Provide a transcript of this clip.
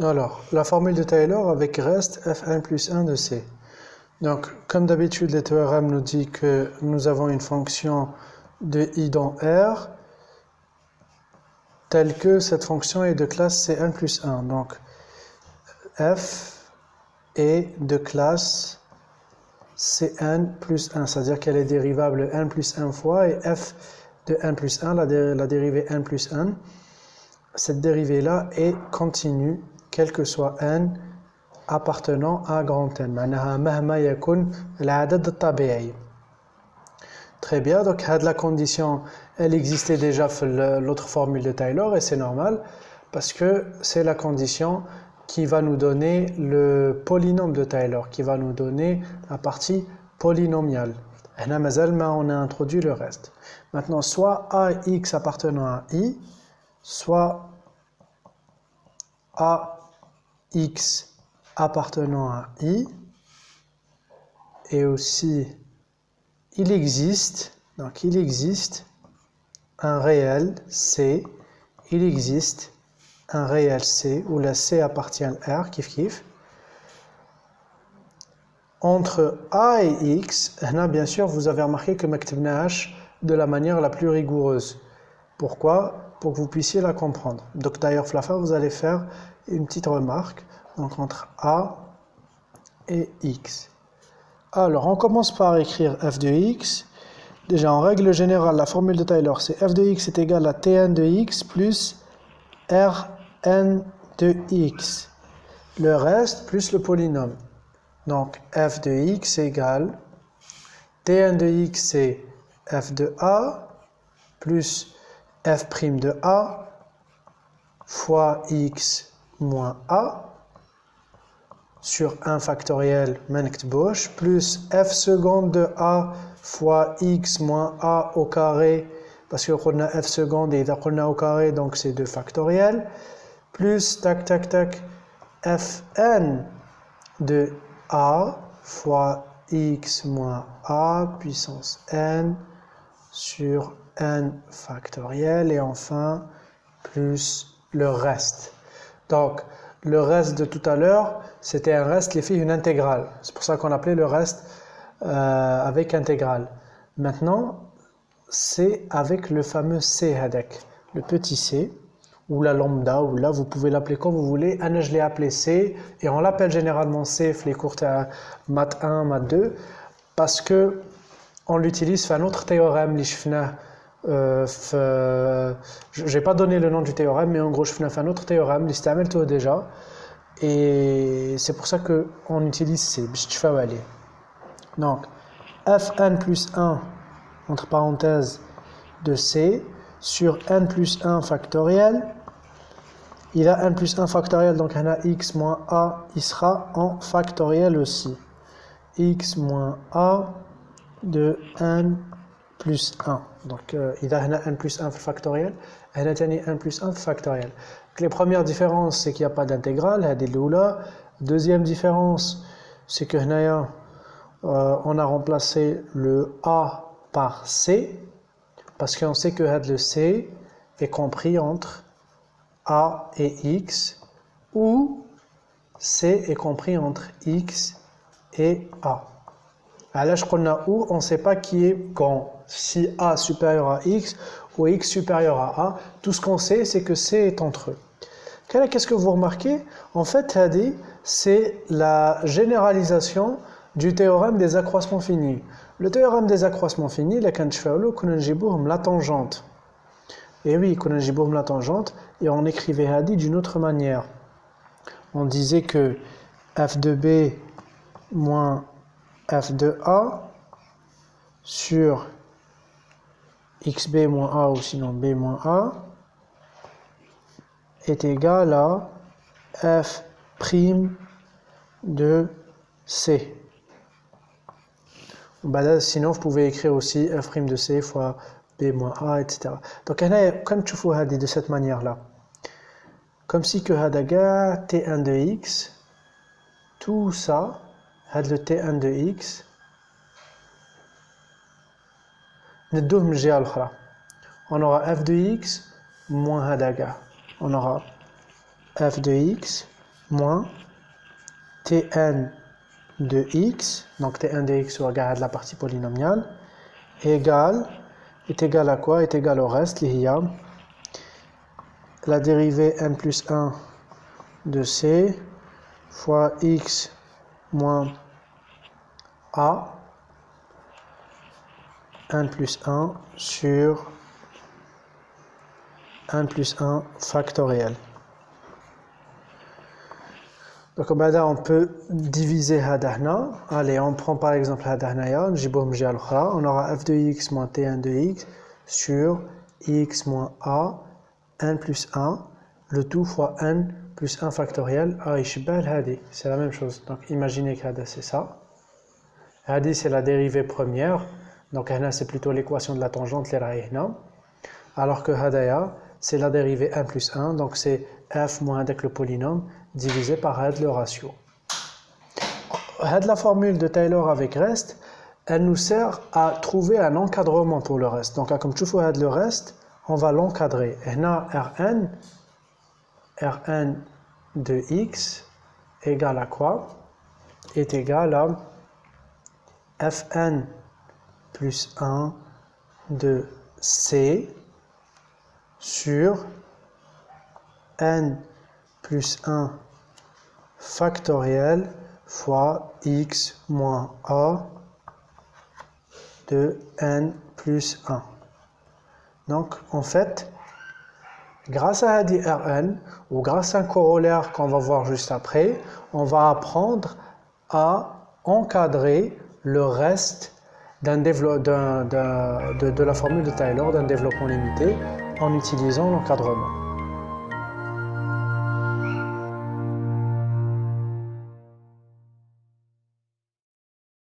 Alors, la formule de Taylor avec reste Fn plus 1 de C. Donc, comme d'habitude, le théorème nous dit que nous avons une fonction de I dans R telle que cette fonction est de classe Cn plus 1. Donc, F est de classe Cn plus 1, c'est-à-dire qu'elle est dérivable n plus 1 fois, et f de n plus 1, la dérivée n plus 1, cette dérivée-là est continue, quel que soit n appartenant à grand N. معناها مهما يكن العدد الطبيعي. Très bien, donc la condition, elle existait déjà dans l'autre formule de Taylor, et c'est normal, parce que c'est la condition qui va nous donner le polynôme de Taylor, qui va nous donner la partie polynomiale. Là, on a introduit le reste. Maintenant, soit AX appartenant à I, soit AX appartenant à I, et aussi il existe un réel C, il existe un réel C, où la C appartient à R, kif. Entre A et X, là, bien sûr, vous avez remarqué que m'aktebna H de la manière la plus rigoureuse. Pourquoi? Pour que vous puissiez la comprendre. Donc d'ailleurs, Flafa, vous allez faire une petite remarque. Donc entre A et X. Alors, on commence par écrire f de x. Déjà, en règle générale, la formule de Taylor, c'est f de x est égal à Tn de x plus Rn de x. Le reste plus le polynôme. Donc, f de x égale Tn de x, c'est f de a plus f' de a fois x moins a sur 1 factoriel plus f seconde de a fois x moins a au carré, parce qu'on a f seconde et on a au carré, donc c'est 2 factoriel, plus fn de a fois x moins a puissance n sur n factoriel, et enfin plus le reste. Donc le reste de tout à l'heure, c'était un reste qui est fait une intégrale. C'est pour ça qu'on appelait le reste avec intégrale. Maintenant, c'est avec le fameux C hadek, le petit c, ou la lambda, ou là vous pouvez l'appeler comme vous voulez. Anna, je l'ai appelé C, et on l'appelle généralement C, les cours math 1, math 2, parce que on l'utilise fait un autre théorème, je n'ai pas donné le nom du théorème, mais en gros je fais un autre théorème, l'istamel déjà, et c'est pour ça qu'on utilise C. Donc fn plus 1 entre parenthèses de C sur n plus 1 factoriel. Il a n plus 1 factoriel, donc on a x moins a, il sera en factoriel aussi. X moins a de n plus 1. Donc, il a n plus 1 factoriel, il a n plus 1 factoriel. Donc, les premières différences, c'est qu'il n'y a pas d'intégrale. Deuxième différence, c'est que on a remplacé le a par c, parce qu'on sait que le c est compris entre a et x, ou c est compris entre x et a. À l'âge qu'on a où, on ne sait pas qui est quand, si a supérieur à x ou x supérieur à a. Tout ce qu'on sait, c'est que c est entre eux. Qu'est-ce que vous remarquez? En fait, c'est la généralisation du théorème des accroissements finis. Le théorème des accroissements finis, la tangente. Et oui, la tangente, et on écrivait d'une autre manière. On disait que f de b moins f de a sur xb moins a, ou sinon b moins a, est égal à f' de c. Sinon, vous pouvez écrire aussi f' de c fois b moins a, etc. Donc, comme tu fais de cette manière-là, comme si que hadaga t1 de x, tout ça, le t1 de x, on aura f de x moins hadaga. On aura f de x moins Tn de x, donc Tn de x, on regarde la partie polynomiale, est égal à quoi? Est égal au reste, la dérivée n plus 1 de c fois x moins a, n plus 1 sur n plus 1 factoriel. Donc on peut diviser هذا. Allez, on prend par exemple هذا on aura f de x moins tn de x sur x moins a n plus 1, le tout fois n plus 1 factoriel. C'est la même chose. Donc imaginez que c'est ça. C'est la dérivée première. Donc c'est plutôt l'équation de la tangente. Alors que c'est la dérivée 1 plus 1. Donc c'est f moins avec le polynôme divisé par le ratio. La formule de Taylor avec reste, elle nous sert à trouver un encadrement pour le reste. Donc comme tu vois le reste, on va l'encadrer. Rn de x égale à quoi? Est égal à fn plus 1 de c sur n plus 1 factoriel fois x moins a de n plus 1. Donc, en fait, grâce à Rn, ou grâce à un corollaire qu'on va voir juste après, on va apprendre à encadrer le reste de la formule de Taylor d'un développement limité en utilisant l'encadrement.